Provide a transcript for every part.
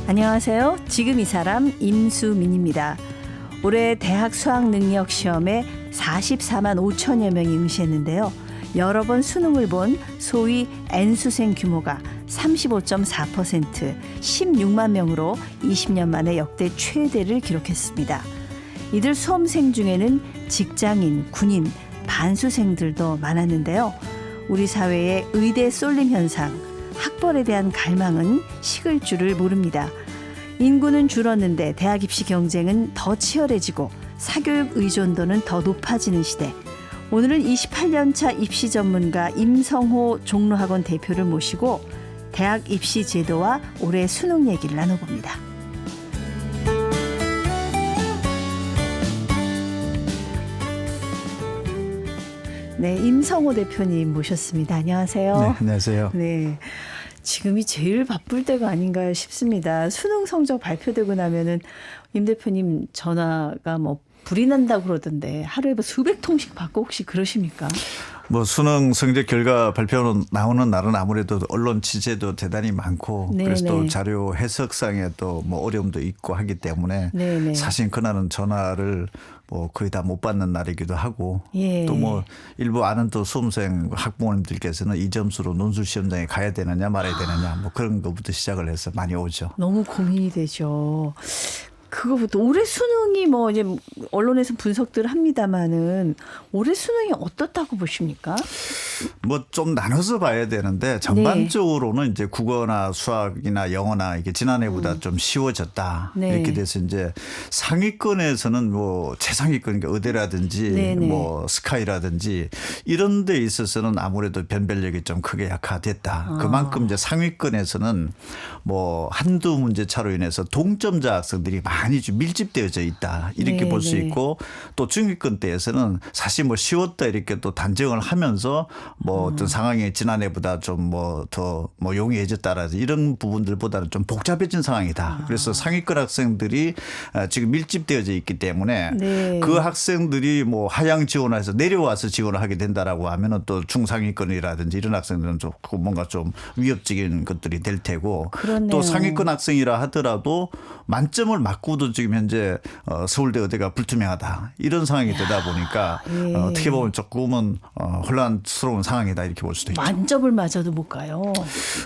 안녕하세요. 지금 이 사람 임수민입니다. 올해 대학 수학능력 시험에 44만 5천여 명이 응시했는데요. 여러 번 수능을 본 소위 N수생 규모가 35.4%, 16만 명으로 20년 만에 역대 최대를 기록했습니다. 이들 수험생 중에는 직장인, 군인, 반수생들도 많았는데요. 우리 사회의 의대 쏠림 현상, 학벌에 대한 갈망은 식을 줄을 모릅니다. 인구는 줄었는데 대학 입시 경쟁은 더 치열해지고 사교육 의존도는 더 높아지는 시대. 오늘은 28년차 입시 전문가 임성호 종로학원 대표를 모시고 대학 입시 제도와 올해 수능 얘기를 나눠봅니다. 네, 임성호 대표님 모셨습니다. 안녕하세요. 네, 안녕하세요. 네, 지금이 제일 바쁠 때가 아닌가 싶습니다. 수능 성적 발표되고 나면은 임 대표님 전화가 뭐 불이 난다고 그러던데 하루에 뭐 수백 통씩 받고 혹시 그러십니까? 뭐 수능 성적 결과 발표는 나오는 날은 아무래도 언론 취재도 대단히 많고 네네. 그래서 또 자료 해석상에 또 뭐 어려움도 있고 하기 때문에 네네. 사실 그날은 전화를 뭐 거의 다 못 받는 날이기도 하고 예. 또 뭐 일부 아는 또 수험생 학부모님들께서는 이 점수로 논술 시험장에 가야 되느냐 말아야 되느냐 뭐 그런 것부터 시작을 해서 많이 오죠. 너무 고민이 되죠. 그거부터 올해 수능이 뭐 이제 언론에서 분석들을 합니다마는 올해 수능이 어떻다고 보십니까? 뭐 좀 나눠서 봐야 되는데 전반적으로는 이제 국어나 수학이나 영어나 이게 지난해보다 좀 쉬워졌다. 네. 이렇게 돼서 이제 상위권에서는 뭐 최상위권 그러니까 의대라든지 네네. 뭐 스카이라든지 이런 데 있어서는 아무래도 변별력이 좀 크게 약화됐다. 그만큼 이제 상위권에서는 뭐 한두 문제 차로 인해서 동점자 학생들이 많이 좀 밀집되어져 있다. 이렇게 볼 수 네네. 있고 또 중위권 때에서는 사실 뭐 쉬웠다 이렇게 또 단정을 하면서 뭐 어떤 상황이 지난해보다 좀 뭐 더 뭐 용이해졌다라든지 이런 부분들보다는 좀 복잡해진 상황이다. 그래서 상위권 학생들이 지금 밀집되어져 있기 때문에 네. 그 학생들이 뭐 하향 지원해서 내려와서 지원을 하게 된다라고 하면은 또 중상위권이라든지 이런 학생들은 좀 뭔가 좀 위협적인 것들이 될 테고 그렇네요. 또 상위권 학생이라 하더라도 만점을 맞고도 지금 현재 서울대 의대가 불투명하다 이런 상황이 되다 보니까 예. 어떻게 보면 조금은 혼란스러운 상황이다 이렇게 볼 수도 있죠. 만점을 맞아도 못 가요.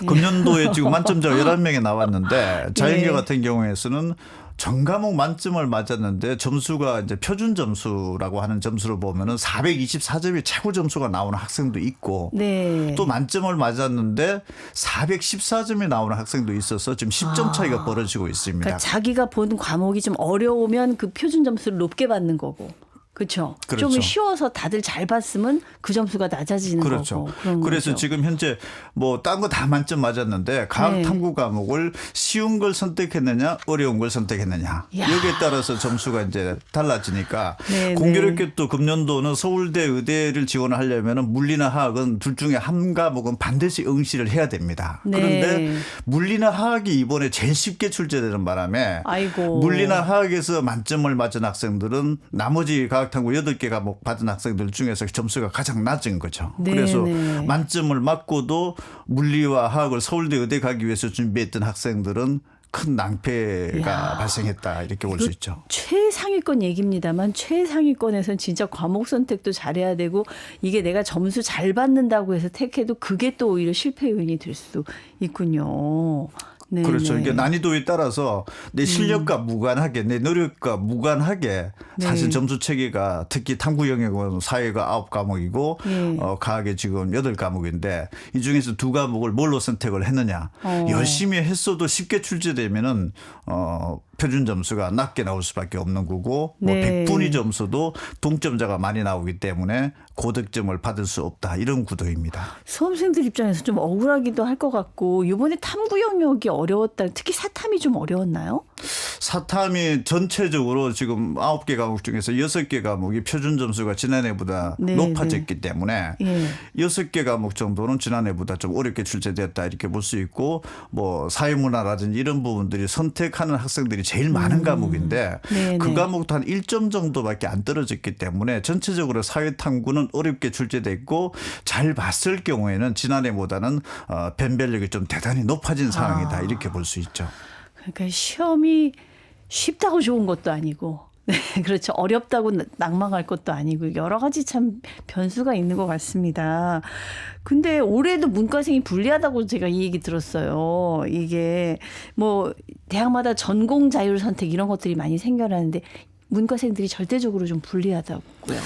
금년도에 지금 만점자가 11명이 나왔는데 자연계 예. 같은 경우에서는 전 과목 만점을 맞았는데 점수가 이제 표준 점수라고 하는 점수를 보면은 424점이 최고 점수가 나오는 학생도 있고 네. 또 만점을 맞았는데 414점이 나오는 학생도 있어서 지금 10점 차이가 벌어지고 있습니다. 그러니까 자기가 본 과목이 좀 어려우면 그 표준 점수를 높게 받는 거고. 그렇죠. 그렇죠. 좀 쉬워서 다들 잘 봤으면 그 점수가 낮아지는 그렇죠. 거고. 그런 그래서 거죠. 지금 현재 뭐 딴 거 다 만점 맞았는데 과학 네. 탐구 과목을 쉬운 걸 선택했느냐 어려운 걸 선택했느냐 야. 여기에 따라서 점수가 이제 달라지니까 네, 공교롭게 또 금년도는 서울대 의대를 지원을 하려면 물리나 화학은 둘 중에 한 과목은 반드시 응시를 해야 됩니다. 네. 그런데 물리나 화학이 이번에 제일 쉽게 출제되는 바람에 아이고. 물리나 화학에서 만점을 맞은 학생들은 나머지 과학탐구 8개 과목 받은 학생들 중에서 점수가 가장 낮은 거죠. 네, 그래서 네. 만점을 맞고도 물리와 화학을 서울대 의대 가기 위해서 준비했던 학생들은 큰 낭패가 이야. 발생했다 이렇게 볼 수 있죠. 최상위권 얘기입니다만 최상위권에서는 진짜 과목 선택도 잘해야 되고 이게 내가 점수 잘 받는다고 해서 택해도 그게 또 오히려 실패 요인이 될 수도 있군요. 네, 그렇죠. 네. 이게 난이도에 따라서 내 실력과 무관하게 내 노력과 무관하게 사실 네. 점수 체계가 특히 탐구 영역은 사회가 9과목이고 네. 과학이 지금 8과목인데 이 중에서 2과목을 뭘로 선택을 했느냐. 열심히 했어도 쉽게 출제되면은 표준 점수가 낮게 나올 수밖에 없는 거고 뭐 네. 100분위 점수도 동점자가 많이 나오기 때문에 고득점을 받을 수 없다 이런 구도입니다. 수험생들 입장에서 좀 억울하기도 할 것 같고 이번에 탐구 영역이 어려웠다. 특히 사탐이 좀 어려웠나요? 사탐이 전체적으로 지금 9개 과목 중에서 6개 과목이 표준 점수가 지난해보다 네, 높아졌기 때문에 예. 6개 과목 정도는 지난해보다 좀 어렵게 출제됐다 이렇게 볼 수 있고 뭐 사회문화라든지 이런 부분들이 선택하는 학생들이 제일 많은 과목인데 네, 그 네. 과목도 한 1점 정도밖에 안 떨어졌기 때문에 전체적으로 사회탐구는 어렵게 출제됐고 잘 봤을 경우에는 지난해보다는 변별력이 좀 대단히 높아진 상황이다 이렇게 볼 수 있죠. 그러니까 시험이 쉽다고 좋은 것도 아니고, 네, 그렇죠. 어렵다고 낙망할 것도 아니고 여러 가지 참 변수가 있는 것 같습니다. 근데 올해도 문과생이 불리하다고 제가 이 얘기 들었어요. 이게 뭐 대학마다 전공 자율 선택 이런 것들이 많이 생겨나는데 문과생들이 절대적으로 좀 불리하다고요.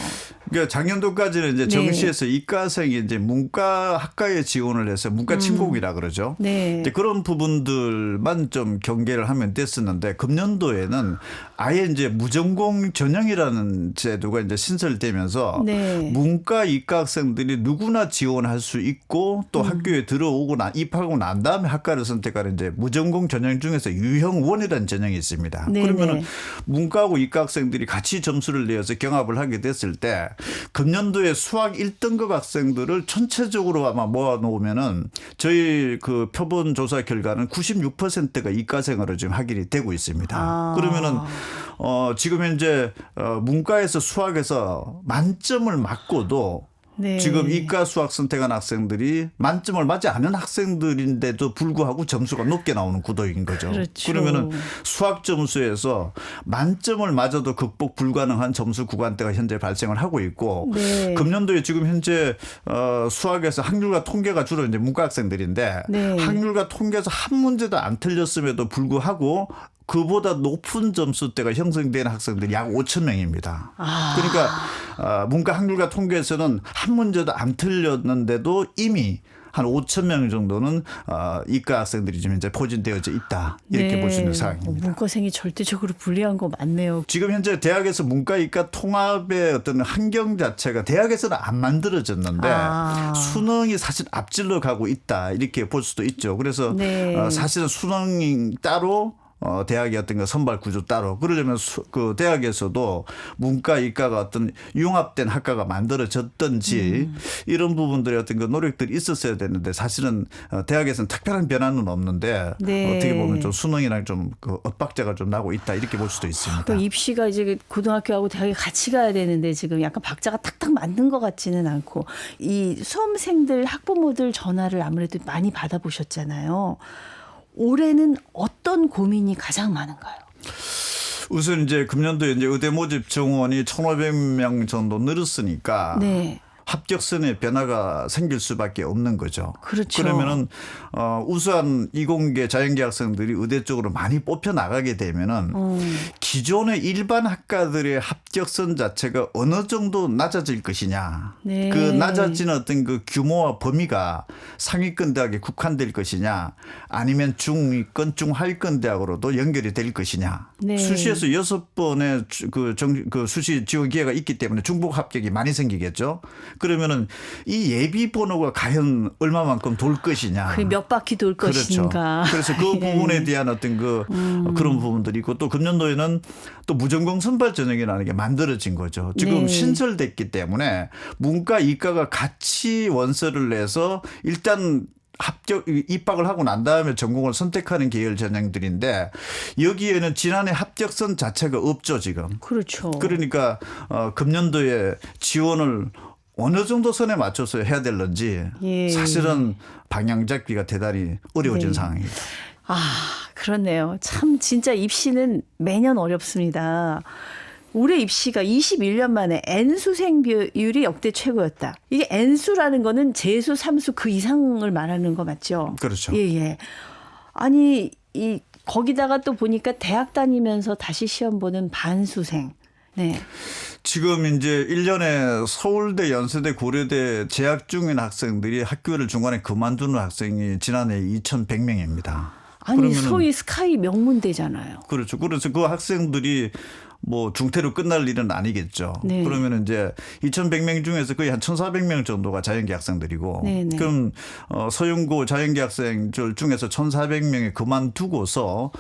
그러니까 작년도까지는 이제 네. 정시에서 이과생이 이제 문과 학과에 지원을 해서 문과 침공이라 그러죠. 네. 이제 그런 부분들만 좀 경계를 하면 됐었는데 금년도에는 아예 이제 무전공 전형이라는 제도가 이제 신설되면서 네. 문과 이과 학생들이 누구나 지원할 수 있고 또 학교에 들어오고 입학하고 난 다음에 학과를 선택하는 이제 무전공 전형 중에서 유형원이라는 전형이 있습니다. 네, 그러면은 네. 문과하고 이과 학생들이 같이 점수를 내어서 경합을 하게 됐을 때 금년도에 수학 1등급 학생들을 전체적으로 아마 모아놓으면은 저희 그 표본 조사 결과는 96%가 이과생으로 지금 확인이 되고 있습니다. 아. 그러면은 지금 현재 문과에서 수학에서 만점을 맞고도 네. 지금 이과 수학 선택한 학생들이 만점을 맞지 않은 학생들인데도 불구하고 점수가 높게 나오는 구도인 거죠. 그렇죠. 그러면은 수학 점수에서 만점을 맞아도 극복 불가능한 점수 구간대가 현재 발생을 하고 있고 네. 금년도에 지금 현재 수학에서 학률과 통계가 주로 이제 문과 학생들인데 네. 학률과 통계에서 한 문제도 안 틀렸음에도 불구하고 그보다 높은 점수대가 형성된 학생들이 약 5천 명입니다. 아. 그러니까 문과 학률과 통계에서는 한 문제도 안 틀렸는데도 이미 한 5천 명 정도는 이과 학생들이 지금 이제 포진되어져 있다. 이렇게 네. 볼 수 있는 상황입니다. 문과생이 절대적으로 불리한 거 맞네요. 지금 현재 대학에서 문과 이과 통합의 어떤 환경 자체가 대학에서는 안 만들어졌는데 수능이 사실 앞질러 가고 있다. 이렇게 볼 수도 있죠. 그래서 네. 사실은 수능이 따로 대학의 어떤 그 선발 구조 따로 그러려면 그 대학에서도 문과 이과가 어떤 융합된 학과가 만들어졌든지 이런 부분들의 어떤 그 노력들이 있었어야 되는데 사실은 대학에서는 특별한 변화는 없는데 네. 어떻게 보면 좀 수능이랑 좀 그 엇박자가 좀 나고 있다 이렇게 볼 수도 있습니다. 그 입시가 이제 고등학교하고 대학에 같이 가야 되는데 지금 약간 박자가 탁탁 맞는 것 같지는 않고 이 수험생들 학부모들 전화를 아무래도 많이 받아보셨잖아요. 올해는 어떤 고민이 가장 많은가요? 우선 이제 금년도에 이제 의대 모집 정원이 1,500명 정도 늘었으니까 네. 합격선에 변화가 생길 수밖에 없는 거죠. 그렇죠. 그러면은 우수한 이공계 자연계 학생들이 의대 쪽으로 많이 뽑혀 나가게 되면은 기존의 일반 학과들의 합격선 자체가 어느 정도 낮아질 것이냐. 네. 그 낮아지는 어떤 그 규모와 범위가 상위권 대학에 국한될 것이냐, 아니면 중위권, 중하위권 대학으로도 연결이 될 것이냐. 네. 수시에서 6번의 그 수시 지원 기회가 있기 때문에 중복 합격이 많이 생기겠죠. 그러면은 이 예비 번호가 과연 얼마만큼 돌 것이냐. 그 몇 바퀴 돌 그렇죠. 것인가. 그래서 그 부분에 대한 어떤 그런 부분들이 있고 또 금년도에는 또 무전공 선발 전형이라는 게 만들어진 거죠. 지금 네. 신설됐기 때문에 문과 이과가 같이 원서를 내서 일단 입학을 하고 난 다음에 전공을 선택하는 계열 전형들인데 여기에는 지난해 합격선 자체가 없죠 지금. 그렇죠. 그러니까 금년도에 지원을 어느 정도 선에 맞춰서 해야 될런지 예. 사실은 방향 잡기가 대단히 어려워진 네. 상황입니다. 그렇네요. 참 진짜 입시는 매년 어렵습니다. 올해 입시가 21년 만에 N수생 비율이 역대 최고였다. 이게 N수라는 거는 재수, 삼수 그 이상을 말하는 거 맞죠? 그렇죠. 예. 아니 거기다가 또 보니까 대학 다니면서 다시 시험 보는 반수생. 네. 지금 이제 1년에 서울대, 연세대, 고려대 재학 중인 학생들이 학교를 중간에 그만두는 학생이 지난해 2,100명입니다. 아니 소위 스카이 명문대잖아요. 그렇죠. 그래서 그 학생들이 뭐 중퇴로 끝날 일은 아니겠죠. 네. 그러면 이제 2,100명 중에서 거의 한 1,400명 정도가 자연계 학생들이고 네네. 그럼 서윤고 자연계 학생들 중에서 1,400명이 그만두고서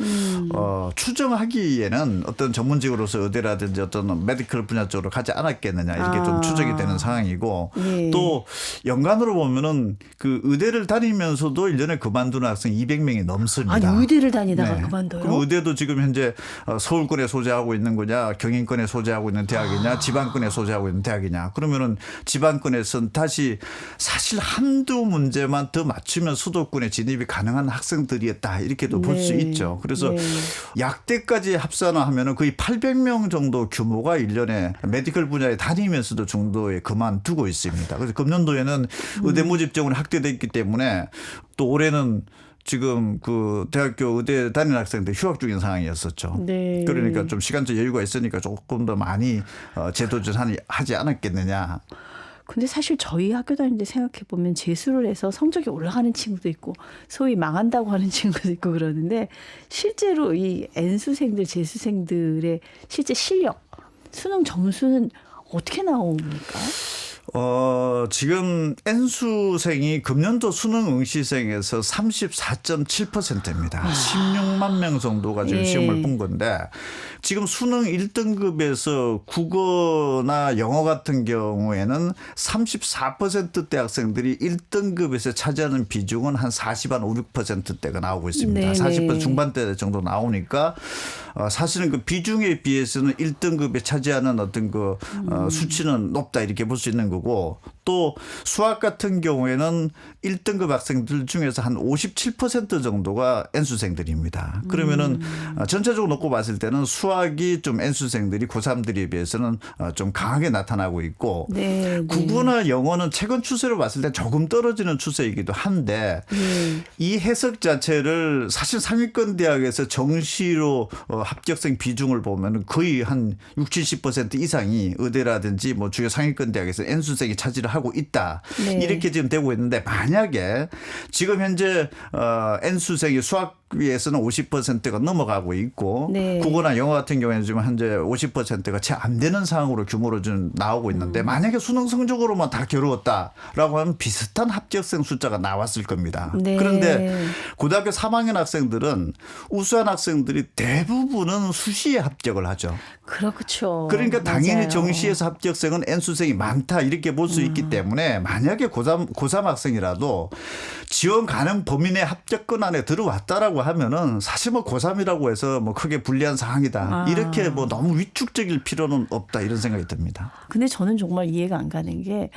추정하기에는 어떤 전문직으로서 의대라든지 어떤 메디컬 분야 쪽으로 가지 않았겠느냐 이렇게 좀 추정이 되는 상황이고 네. 또 연간으로 보면은 그 의대를 다니면서도 1년에 그만두는 학생 200명이 넘습니다. 아니 의대를 다니다가 네. 그만둬요? 그럼 의대도 지금 현재 서울권에 소재하고 있는 거냐 대학이냐, 경인권에 소재하고 있는 대학이냐, 지방권에 소재하고 있는 대학이냐. 그러면은 지방권에서는 다시 사실 한두 문제만 더 맞추면 수도권에 진입이 가능한 학생들이었다. 이렇게도 볼 수 있죠. 그래서 약대까지 합산하면은 거의 800명 정도 규모가 1년에 메디컬 분야에 다니면서도 중도에 그만두고 있습니다. 그래서 금년도에는 의대 모집 정원이 확대됐기 때문에 또 올해는 지금 그 대학교 의대 다니는 학생들 휴학 중인 상황이었었죠. 네. 그러니까 좀 시간적 여유가 있으니까 조금 더 많이 재도전하지 않았겠느냐. 근데 사실 저희 학교 다닐 때 생각해 보면 재수를 해서 성적이 올라가는 친구도 있고 소위 망한다고 하는 친구도 있고 그러는데 실제로 이 N수생들, 재수생들의 실제 실력, 수능 점수는 어떻게 나옵니까? 지금 N수생이 금년도 수능 응시생에서 34.7%입니다. 16만 명 정도가 지금 시험을 본 건데 지금 수능 1등급에서 국어나 영어 같은 경우에는 34%대 학생들이 1등급에서 차지하는 비중은 한 40, 한 5, 6%대가 나오고 있습니다. 네네. 40% 중반대 정도 나오니까 사실은 그 비중에 비해서는 1등급에 차지하는 어떤 그 수치는 높다 이렇게 볼 수 있는 거고 또 수학 같은 경우에는 1등급 학생들 중에서 한 57% 정도가 N수생들입니다. 그러면은 전체적으로 놓고 봤을 때는 수학이 좀 N수생들이 고3들에 비해서는 좀 강하게 나타나고 있고 국어나 영어는 최근 추세로 봤을 때 조금 떨어지는 추세이기도 한데 이 해석 자체를 사실 상위권 대학에서 정시로 합격생 비중을 보면 거의 한 60, 70% 이상이 의대라든지 뭐 주요 상위권 대학에서 N수생이 차지를 하고 있다. 이렇게 지금 되고 있는데 만약에 지금 현재 N수생이 수학에서는 50%가 넘어가고 있고 국어나 영어 같은 경우에는 지금 현재 50%가 채 안 되는 상황으로 규모로 좀 나오고 있는데 만약에 수능 성적으로만 다 겨루었다라고 하면 비슷한 합격생 숫자가 나왔을 겁니다. 그런데 고등학교 3학년 학생들은 우수한 학생들이 대부분은 수시에 합격을 하죠. 그렇죠. 그러니까 당연히 맞아요. 정시에서 합격생은 N수생이 많다 이렇게 볼 수 있기 때문에 만약에 고3 학생이라도 지원 가능 범위 내 합격권 안에 들어왔다라고 하면은 사실 뭐 고3이라고 해서 뭐 크게 불리한 상황이다. 이렇게 뭐 너무 위축적일 필요는 없다 이런 생각이 듭니다. 근데 저는 정말 이해가 안 가는 게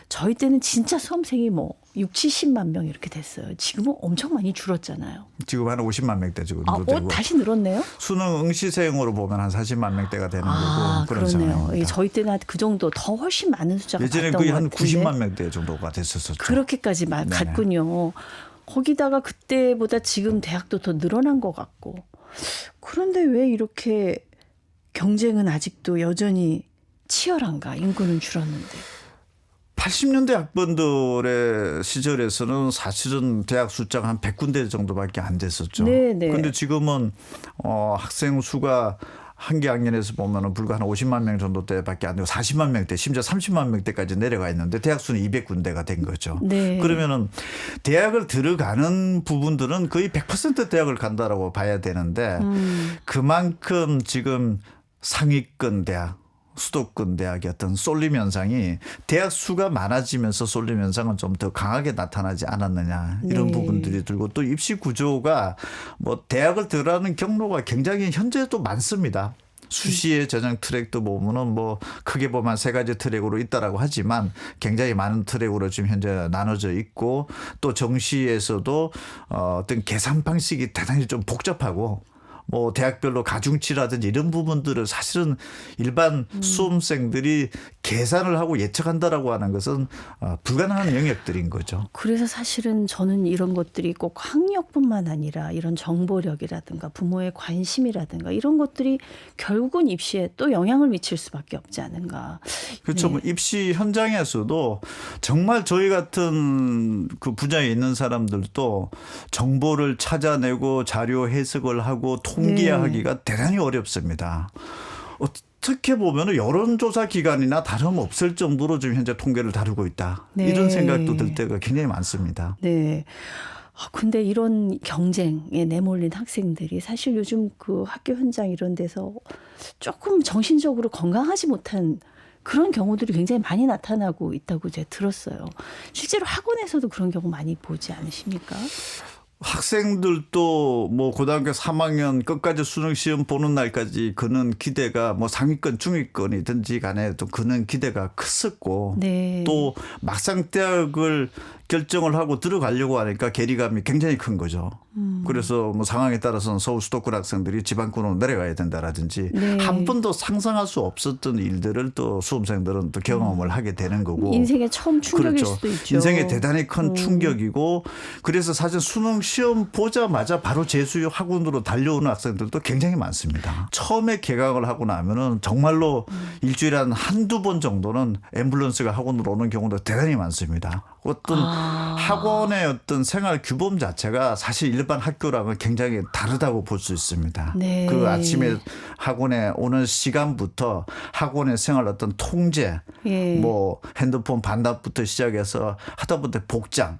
저희 때는 진짜 수험생이 뭐 6, 70만 명 이렇게 됐어요. 지금은 엄청 많이 줄었잖아요. 지금 한 50만 명대 정도 되고. 다시 늘었네요? 수능 응시생으로 보면 한 40만 명대가 되는 거고 그런 그러네요. 상황입니다. 저희 때는 그 정도 더 훨씬 많은 숫자가 예전에 갔던 거의 것 한 같은데. 90만 명대 정도가 됐었었죠. 그렇게까지 갔군요. 거기다가 그때보다 지금 대학도 더 늘어난 것 같고. 그런데 왜 이렇게 경쟁은 아직도 여전히 치열한가? 인구는 줄었는데. 80년대 학번들의 시절에서는 사실은 대학 숫자가 한 100군데 정도밖에 안 됐었죠. 그런데 지금은 학생 수가 한 개 학년에서 보면은 불과 한 50만 명 정도 때밖에 안 되고 40만 명대, 심지어 30만 명대까지 내려가 있는데 대학 수는 200군데가 된 거죠. 그러면은 대학을 들어가는 부분들은 거의 100% 대학을 간다라고 봐야 되는데 그만큼 지금 상위권 대학 수도권 대학의 어떤 쏠림 현상이 대학 수가 많아지면서 쏠림 현상은 좀 더 강하게 나타나지 않았느냐 이런 부분들이 들고 또 입시 구조가 뭐 대학을 들어가는 경로가 굉장히 현재도 많습니다. 수시의 전형 트랙도 보면은 뭐 크게 보면 세 가지 트랙으로 있다라고 하지만 굉장히 많은 트랙으로 지금 현재 나눠져 있고 또 정시에서도 어떤 계산 방식이 대단히 좀 복잡하고 뭐 대학별로 가중치라든지 이런 부분들을 사실은 일반 수험생들이 계산을 하고 예측한다라고 하는 것은 불가능한 영역들인 거죠. 그래서 사실은 저는 이런 것들이 꼭 학력뿐만 아니라 이런 정보력이라든가 부모의 관심이라든가 이런 것들이 결국은 입시에 또 영향을 미칠 수밖에 없지 않은가. 그렇죠. 뭐 입시 현장에서도 정말 저희 같은 그 분야에 있는 사람들도 정보를 찾아내고 자료 해석을 하고 통계하기가 대단히 어렵습니다. 어떻게 보면 여론조사 기관이나 다름없을 정도로 지금 현재 통계를 다루고 있다. 이런 생각도 들 때가 굉장히 많습니다. 근데 이런 경쟁에 내몰린 학생들이 사실 요즘 그 학교 현장 이런 데서 조금 정신적으로 건강하지 못한 그런 경우들이 굉장히 많이 나타나고 있다고 제가 들었어요. 실제로 학원에서도 그런 경우 많이 보지 않으십니까? 학생들도 뭐 고등학교 3학년 끝까지 수능 시험 보는 날까지 그는 기대가 뭐 상위권 중위권이든지 간에 또 그는 기대가 컸었고 네. 또 막상 대학을 결정을 하고 들어가려고 하니까 괴리감이 굉장히 큰 거죠. 그래서 뭐 상황에 따라서는 서울 수도권 학생들이 지방권으로 내려가야 된다라든지 네. 한 번도 상상할 수 없었던 일들을 또 수험생들은 또 경험을 하게 되는 거고. 인생의 처음 충격일 그렇죠. 수도 있죠. 인생에 대단히 큰 충격이고 그래서 사실 수능 시험 보자마자 바로 재수 학원으로 달려오는 학생들도 굉장히 많습니다. 처음에 개강을 하고 나면은 정말로 일주일에 한두 번 정도는 앰뷸런스가 학원으로 오는 경우도 대단히 많습니다. 어떤 학원의 어떤 생활 규범 자체가 사실 일반 학교랑은 굉장히 다르다고 볼 수 있습니다. 네. 그 아침에 학원에 오는 시간부터 학원의 생활 어떤 통제, 예. 뭐 핸드폰 반납부터 시작해서 하다못해 복장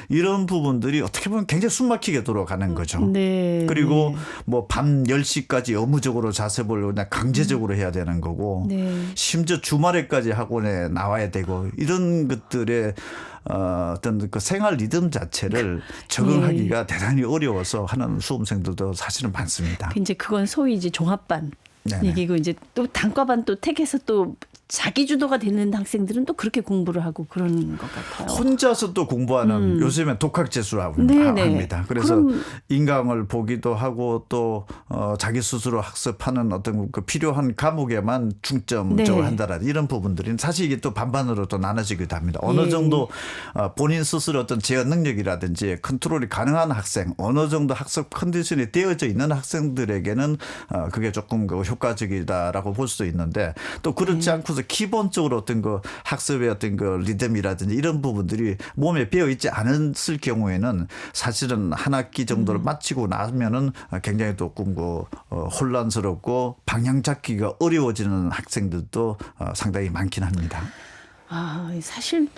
이런 부분들이 어떻게 보면 굉장히 숨막히게 돌아가는 거죠. 네. 그리고 네. 뭐 밤 10시까지 의무적으로 자습을 그냥 강제적으로 해야 되는 거고 네. 심지어 주말에까지 학원에 나와야 되고 이런 것들의 어떤 그 생활 리듬 자체를 적응하기가 대단히 어려워서 하는 수험생들도 사실은 많습니다. 이제 그건 소위 이제 종합반 네네. 얘기고 이제 또 단과반 또 택해서 또 자기 주도가 되는 학생들은 또 그렇게 공부를 하고 그런 것 같아요. 혼자서 또 공부하는 요즘엔 독학재수라고 네네. 합니다. 그래서 그럼 인강을 보기도 하고 또 자기 스스로 학습하는 어떤 그 필요한 과목에만 중점적으로 네. 한다라는 이런 부분들이 사실 이게 또 반반으로 또 나눠지기도 합니다. 어느 예. 정도 본인 스스로 어떤 제어 능력이라든지 컨트롤이 가능한 학생, 어느 정도 학습 컨디션이 되어져 있는 학생들에게는 그게 조금 그 효과적이다라고 볼 수도 있는데 또 그렇지 않고서 기본적으로 어떤 그 학습의 어떤 그 리듬이라든지 이런 부분들이 몸에 배어 있지 않았을 경우에는 사실은 한 학기 정도를 마치고 나면은 굉장히 조금 그 혼란스럽고 방향 잡기가 어려워지는 학생들도 상당히 많긴 합니다. 사실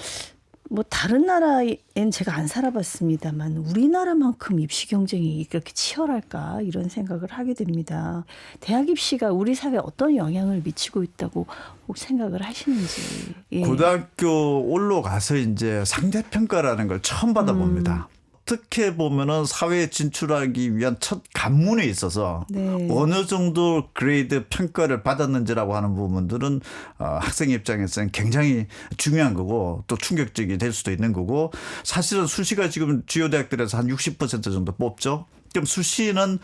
뭐 다른 나라엔 제가 안 살아봤습니다만 우리나라만큼 입시 경쟁이 그렇게 치열할까 이런 생각을 하게 됩니다. 대학 입시가 우리 사회에 어떤 영향을 미치고 있다고 혹 생각을 하시는지. 예. 고등학교 올라가서 이제 상대평가라는 걸 처음 받아봅니다. 어떻게 보면은 사회에 진출하기 위한 첫 관문에 있어서 네. 어느 정도 그레이드 평가를 받았는지라고 하는 부분들은 학생 입장에서는 굉장히 중요한 거고 또 충격적이 될 수도 있는 거고 사실은 수시가 지금 주요 대학들에서 한 60% 정도 뽑죠. 그럼 수시는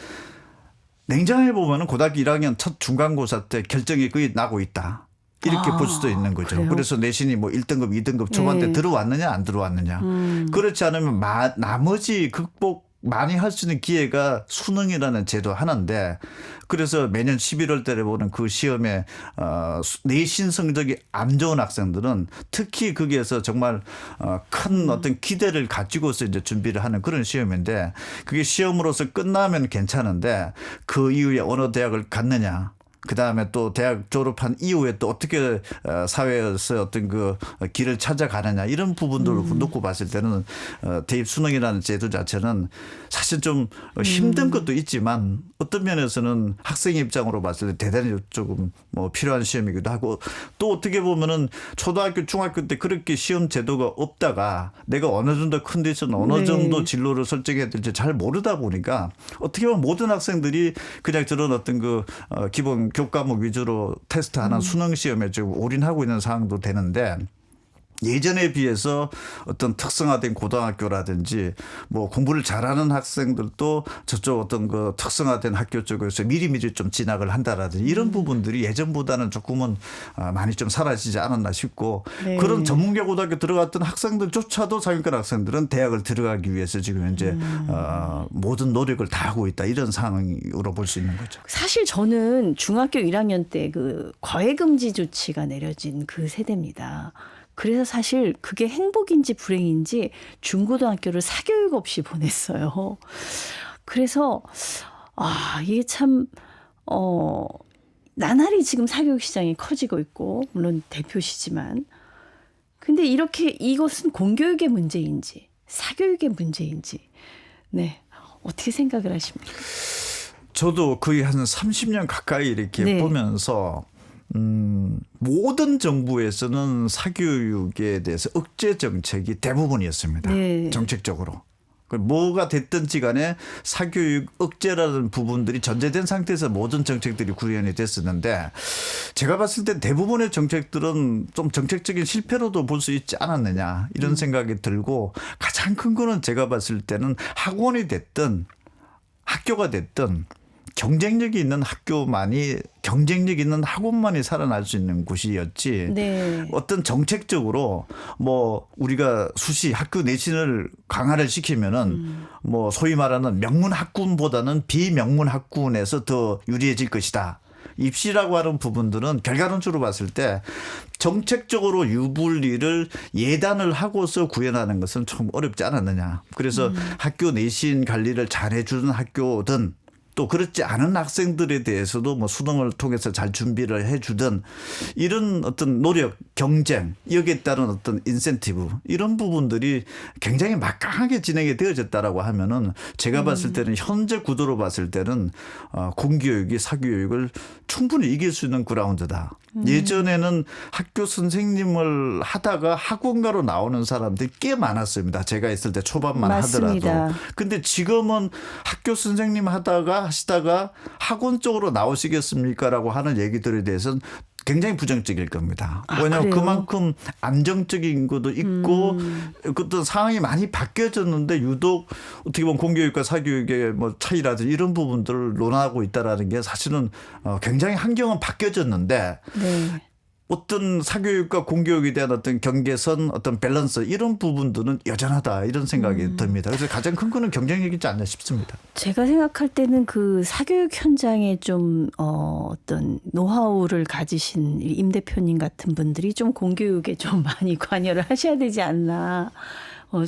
냉정하게 보면은 고등학교 1학년 첫 중간고사 때 결정이 거의 나고 있다. 이렇게 볼 수도 있는 거죠. 그래요? 그래서 내신이 뭐 1등급, 2등급 초반대 네. 들어왔느냐 안 들어왔느냐. 그렇지 않으면 나머지 극복 많이 할 수 있는 기회가 수능이라는 제도 하나인데 그래서 매년 11월 달에 보는 그 시험에 내신 성적이 안 좋은 학생들은 특히 거기에서 정말 큰 어떤 기대를 가지고서 이제 준비를 하는 그런 시험인데 그게 시험으로서 끝나면 괜찮은데 그 이후에 어느 대학을 갔느냐. 그다음에 또 대학 졸업한 이후에 또 어떻게 사회에서 어떤 그 길을 찾아가느냐 이런 부분들을 놓고 봤을 때는 대입 수능이라는 제도 자체는 사실 좀 힘든 것도 있지만 어떤 면에서는 학생 입장으로 봤을 때 대단히 조금 뭐 필요한 시험이기도 하고 또 어떻게 보면은 초등학교 중학교 때 그렇게 시험 제도가 없다가 내가 어느 정도 컨디션 어느 네. 정도 진로를 설정해야 될지 잘 모르다 보니까 어떻게 보면 모든 학생들이 그냥 저런 어떤 그 기본 교과목 위주로 테스트하는 수능 시험에 좀 올인하고 있는 상황도 되는데 예전에 비해서 어떤 특성화된 고등학교라든지 뭐 공부를 잘하는 학생들도 저쪽 어떤 그 특성화된 학교 쪽에서 미리미리 좀 진학을 한다라든지 이런 부분들이 예전보다는 조금은 많이 좀 사라지지 않았나 싶고 네. 그런 전문계 고등학교 들어갔던 학생들조차도 상위권 학생들은 대학을 들어가기 위해서 지금 현재 모든 노력을 다하고 있다 이런 상황으로 볼 수 있는 거죠. 사실 저는 중학교 1학년 때 그 과외금지 조치가 내려진 그 세대입니다. 그래서 사실 그게 행복인지 불행인지 중고등학교를 사교육 없이 보냈어요. 그래서 이게 참 나날이 지금 사교육 시장이 커지고 있고 물론 대표시지만 근데 이렇게 이것은 공교육의 문제인지 사교육의 문제인지 네 어떻게 생각을 하십니까? 저도 거의 한 30년 가까이 이렇게 네. 보면서 모든 정부에서는 사교육에 대해서 억제 정책이 대부분이었습니다. 네. 정책적으로. 뭐가 됐든지 간에 사교육 억제라는 부분들이 전제된 상태에서 모든 정책들이 구현이 됐었는데 제가 봤을 때 대부분의 정책들은 좀 정책적인 실패로도 볼 수 있지 않았느냐 이런 생각이 들고 가장 큰 거는 제가 봤을 때는 학원이 됐든 학교가 됐든 경쟁력이 있는 학교만이 경쟁력 있는 학원만이 살아날 수 있는 곳이었지. 네. 어떤 정책적으로 뭐 우리가 수시 학교 내신을 강화를 시키면은 뭐 소위 말하는 명문 학군보다는 비명문 학군에서 더 유리해질 것이다. 입시라고 하는 부분들은 결과론적으로 봤을 때 정책적으로 유불리를 예단을 하고서 구현하는 것은 참 어렵지 않았느냐. 그래서 학교 내신 관리를 잘해주는 학교든 또 그렇지 않은 학생들에 대해서도 뭐 수능을 통해서 잘 준비를 해주든 이런 어떤 노력, 경쟁 여기에 따른 어떤 인센티브 이런 부분들이 굉장히 막강하게 진행이 되어졌다라고 하면은 제가 봤을 때는 현재 구도로 봤을 때는 공교육이 사교육을 충분히 이길 수 있는 그라운드다. 예전에는 학교 선생님을 하다가 학원가로 나오는 사람들이 꽤 많았습니다. 제가 있을 때 초반만 맞습니다. 하더라도. 근데 지금은 학교 선생님 하시다가 학원 쪽으로 나오시겠습니까라고 하는 얘기들에 대해서는 굉장히 부정적일 겁니다. 왜냐하면 그래요? 그만큼 안정적인 것도 있고 어떤 상황이 많이 바뀌어졌는데 유독 어떻게 보면 공교육과 사교육의 뭐 차이라든지 이런 부분들을 논하고 있다라는 게 사실은 굉장히 환경은 바뀌어졌는데 네. 어떤 사교육과 공교육에 대한 어떤 경계선 어떤 밸런스 이런 부분들은 여전하다 이런 생각이 듭니다. 그래서 가장 큰 거는 경쟁력이지 않나 싶습니다. 제가 생각할 때는 그 사교육 현장에 좀 어떤 노하우를 가지신 임 대표님 같은 분들이 좀 공교육에 좀 많이 관여를 하셔야 되지 않나.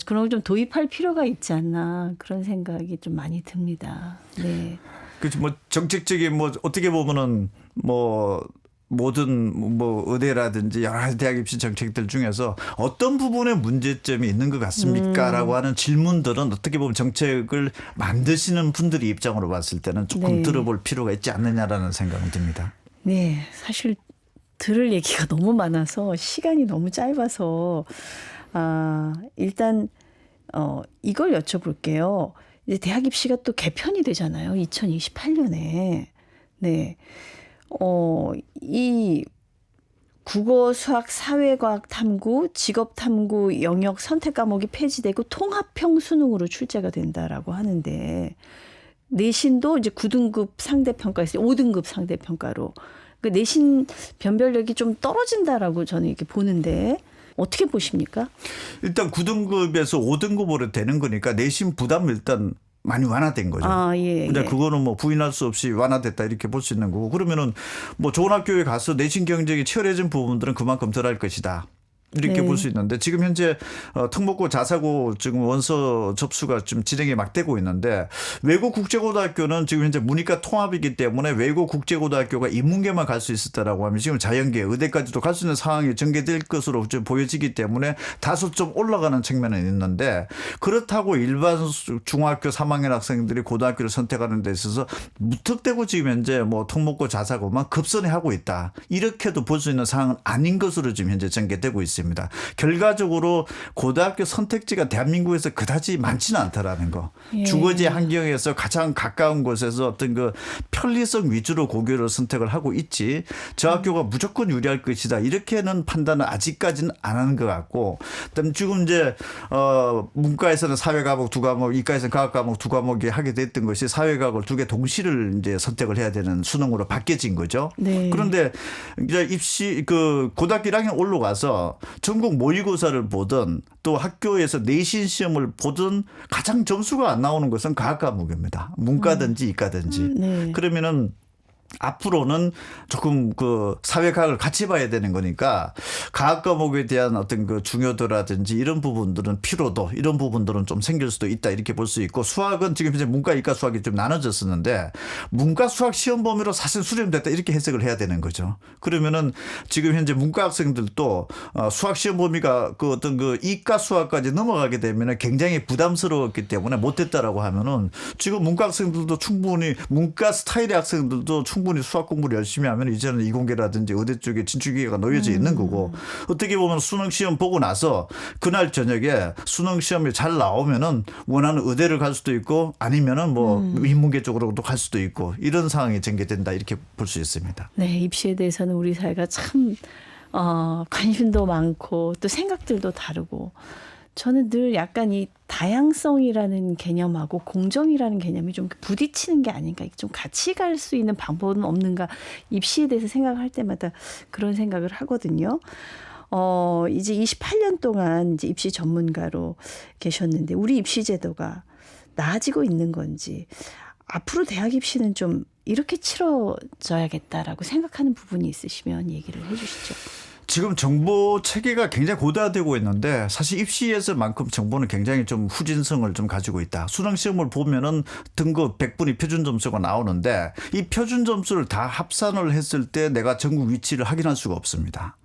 그런 걸 좀 도입할 필요가 있지 않나 그런 생각이 좀 많이 듭니다. 네. 그렇죠. 뭐 정책적인 뭐 어떻게 보면은 뭐 모든 뭐 의대라든지 여러 가지 대학 입시 정책들 중에서 어떤 부분에 문제점이 있는 것 같습니까라고 하는 질문들은 어떻게 보면 정책을 만드시는 분들의 입장으로 봤을 때는 조금 네. 들어볼 필요가 있지 않느냐라는 생각은 듭니다. 네, 사실 들을 얘기가 너무 많아서 시간이 너무 짧아서 일단 이걸 여쭤볼게요. 이제 대학 입시가 또 개편이 되잖아요. 2028년에. 네. 이 국어, 수학, 사회과학 탐구, 직업 탐구 영역 선택 과목이 폐지되고 통합형 수능으로 출제가 된다라고 하는데 내신도 이제 9등급 상대평가에서 5등급 상대평가로 그 내신 변별력이 좀 떨어진다라고 저는 이렇게 보는데 어떻게 보십니까? 일단 9등급에서 5등급으로 되는 거니까 내신 부담은 일단 많이 완화된 거죠. 예. 근데 예. 그거는 뭐 부인할 수 없이 완화됐다 이렇게 볼 수 있는 거고 그러면은 뭐 좋은 학교에 가서 내신 경쟁이 치열해진 부분들은 그만큼 덜 할 것이다. 이렇게 네. 볼 수 있는데 지금 현재 특목고 자사고 지금 원서 접수가 좀 진행이 막 되고 있는데 외고 국제고등학교는 지금 현재 문이과 통합이기 때문에 외고 국제고등학교가 인문계만 갈 수 있었다라고 하면 지금 자연계 의대까지도 갈 수 있는 상황이 전개될 것으로 좀 보여지기 때문에 다소 좀 올라가는 측면은 있는데 그렇다고 일반 중학교 3학년 학생들이 고등학교를 선택하는 데 있어서 무턱대고 지금 현재 뭐 특목고 자사고만 급선회 하고 있다. 이렇게도 볼 수 있는 상황은 아닌 것으로 지금 현재 전개되고 있습니다. 결과적으로 고등학교 선택지가 대한민국에서 그다지 많지는 않다라는 거. 예. 주거지 환경에서 가장 가까운 곳에서 어떤 그 편리성 위주로 고교를 선택을 하고 있지. 저 학교가 무조건 유리할 것이다. 이렇게는 판단을 아직까지는 안 하는 것 같고. 그다음에 지금 이제 문과에서는 사회 과목 2과목, 이과에서는 과학 과목 2과목이 하게 됐던 것이 사회 과목을 2개 동시를 이제 선택을 해야 되는 수능으로 바뀌어진 거죠. 네. 그런데 이제 입시 그 고등학교 1학년 올라가서 전국 모의고사를 보든 또 학교에서 내신 시험을 보든 가장 점수가 안 나오는 것은 과학 과목입니다. 문과든지 이과든지. 네. 그러면은 앞으로는 조금 그 사회과학을 같이 봐야 되는 거니까 과학 과목에 대한 어떤 그 중요도라든지 이런 부분들은 피로도 이런 부분들은 좀 생길 수도 있다 이렇게 볼 수 있고 수학은 지금 이제 문과 이과 수학이 좀 나눠졌었는데 문과 수학 시험 범위로 사실 수렴됐다 이렇게 해석을 해야 되는 거죠. 그러면은 지금 현재 문과 학생들도 수학 시험 범위가 그 어떤 그 이과 수학까지 넘어가게 되면은 굉장히 부담스러웠기 때문에 못했다라고 하면은 지금 문과 학생들도 충분히 문과 스타일의 학생들도 충분히 충분히 수학 공부를 열심히 하면 이제는 이공계라든지 의대 쪽에 진출 기회가 놓여져 있는 거고 어떻게 보면 수능 시험 보고 나서 그날 저녁에 수능 시험이 잘 나오면은 원하는 의대를 갈 수도 있고 아니면은 뭐 인문계 쪽으로도 갈 수도 있고 이런 상황이 전개된다 이렇게 볼 수 있습니다. 네, 입시에 대해서는 우리 사회가 참 관심도 많고 또 생각들도 다르고 저는 늘 약간 이 다양성이라는 개념하고 공정이라는 개념이 좀 부딪히는 게 아닌가, 좀 같이 갈 수 있는 방법은 없는가, 입시에 대해서 생각할 때마다 그런 생각을 하거든요. 이제 28년 동안 이제 입시 전문가로 계셨는데 우리 입시 제도가 나아지고 있는 건지 앞으로 대학 입시는 좀 이렇게 치러져야겠다라고 생각하는 부분이 있으시면 얘기를 해 주시죠. 지금 정보 체계가 굉장히 고도화되고 있는데 사실 입시에서만큼 정보는 굉장히 좀 후진성을 좀 가지고 있다. 수능 시험을 보면은 등급 100분위 표준 점수가 나오는데 이 표준 점수를 다 합산을 했을 때 내가 전국 위치를 확인할 수가 없습니다.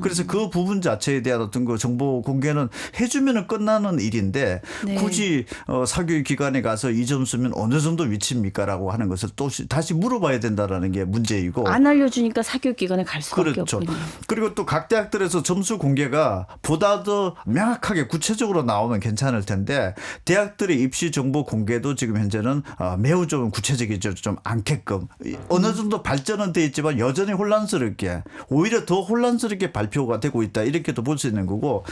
그래서 그 부분 자체에 대한 어떤 그 정보 공개는 해주면은 끝나는 일인데 네. 굳이 사교육 기관에 가서 이 점수면 어느 정도 위치입니까라고 하는 것을 또 다시 물어봐야 된다라는 게 문제이고 안 알려주니까 사교육기관에 갈 수밖에 그렇죠. 없군요. 그리고 또 각 대학들에서 점수 공개가 보다 더 명확하게 구체적으로 나오면 괜찮을 텐데 대학들의 입시 정보 공개도 지금 현재는 매우 좀 구체적이죠. 좀 않게끔 어느 정도 발전은 돼 있지만 여전히 혼란스럽게 오히려 더 혼란스럽게 발표가 되고 있다 이렇게도 볼 수 있는 거고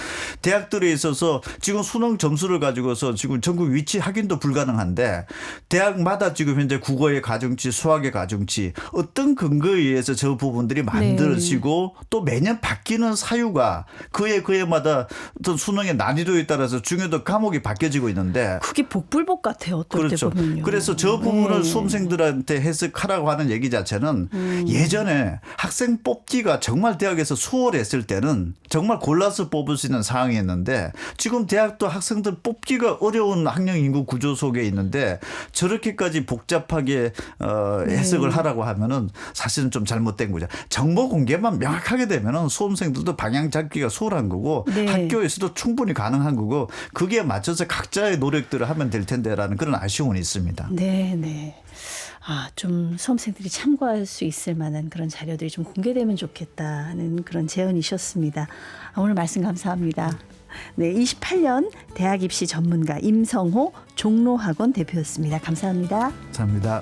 대학들에 있어서 지금 수능 점수를 가지고서 지금 전국 위치 확인도 불가능한데 대학마다 지금 현재 국어의 가중치 수학의 가중치 어떤 근거에 의해서 저 부분들이 만들어지고 또 매년 바뀌는 사유가 그해마다 어떤 수능의 난이도에 따라서 중요도 과목이 바뀌어지고 있는데 그게 복불복 같아요. 어떨 그렇죠. 때 보면요. 그래서 저 부분을 네. 수험생들한테 해석하라고 하는 얘기 자체는 예전에 학생 뽑기가 정말 대학에서 수월했을 때는 정말 골라서 뽑을 수 있는 상황이었는데 지금 대학도 학생들 뽑기가 어려운 학령 인구 구조 속에 있는데 저렇게까지 복잡하게 해석을 하라고 하면은 사실은 좀 잘못된 거죠. 정보 공개만 명확하게 되면은 수험생들도 방향 잡기가 수월한 거고 네. 학교에서도 충분히 가능한 거고 그게 맞춰서 각자의 노력들을 하면 될 텐데라는 그런 아쉬움은 있습니다. 네. 좀 수험생들이 참고할 수 있을 만한 그런 자료들이 좀 공개되면 좋겠다는 그런 제언이셨습니다. 오늘 말씀 감사합니다. 네, 28년 대학 입시 전문가 임성호 종로학원 대표였습니다. 감사합니다. 감사합니다.